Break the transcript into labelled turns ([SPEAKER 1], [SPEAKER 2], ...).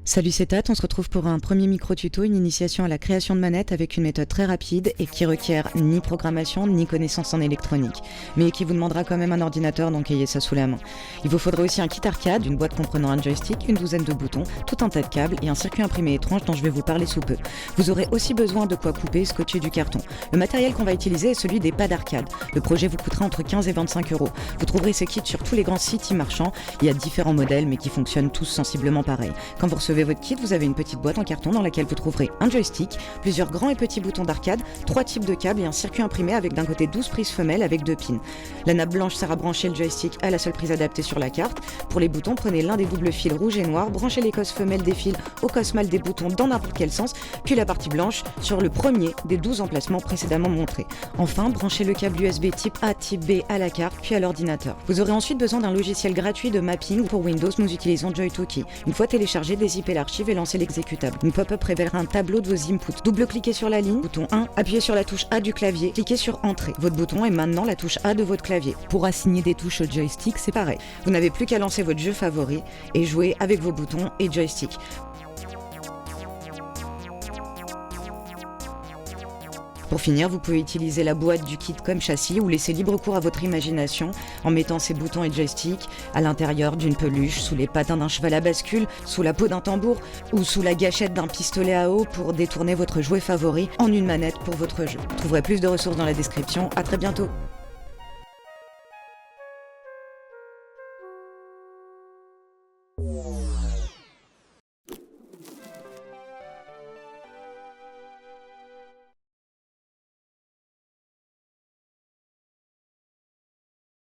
[SPEAKER 1] Salut, c'est Tat, on se retrouve pour un premier micro-tuto, une initiation à la création de manettes avec une méthode très rapide et qui requiert ni programmation ni connaissance en électronique, mais qui vous demandera quand même un ordinateur, donc ayez ça sous la main. Il vous faudra aussi un kit arcade, une boîte comprenant un joystick, une douzaine de boutons, tout un tas de câbles et un circuit imprimé étrange dont je vais vous parler sous peu. Vous aurez aussi besoin de quoi couper et scotcher du carton. Le matériel qu'on va utiliser est celui des pads d'arcade. Le projet vous coûtera entre 15 et 25 euros. Vous trouverez ce kit sur tous les grands sites e-marchands. Il y a différents modèles mais qui fonctionnent tous sensiblement pareil. Quand vous recevez votre kit, vous avez une petite boîte en carton dans laquelle vous trouverez un joystick, plusieurs grands et petits boutons d'arcade, 3 types de câbles et un circuit imprimé avec d'un côté 12 prises femelles avec 2 pins. La nappe blanche sert à brancher le joystick à la seule prise adaptée sur la carte. Pour les boutons, prenez l'un des doubles fils rouge et noir, branchez les cosses femelles des fils au cosse mâle des boutons dans n'importe quel sens, puis la partie blanche sur le premier des 12 emplacements précédemment montrés. Enfin, branchez le câble USB type A, type B à la carte, puis à l'ordinateur. Vous aurez ensuite besoin d'un logiciel gratuit de mapping. Pour Windows, nous utilisons Joy2Key. Une fois téléchargé, dézippez l'archive et lancez l'exécutable. Une pop-up révélera un tableau de vos inputs. Double-cliquez sur la ligne, bouton 1, appuyez sur la touche A du clavier, cliquez sur Entrée. Votre bouton est maintenant la touche A de votre clavier. Pour assigner des touches au joystick, c'est pareil. Vous n'avez plus qu'à lancer votre jeu favori et jouer avec vos boutons et joystick. Pour finir, vous pouvez utiliser la boîte du kit comme châssis ou laisser libre cours à votre imagination en mettant ces boutons et joysticks à l'intérieur d'une peluche, sous les patins d'un cheval à bascule, sous la peau d'un tambour ou sous la gâchette d'un pistolet à eau pour détourner votre jouet favori en une manette pour votre jeu. Vous trouverez plus de ressources dans la description. À très bientôt.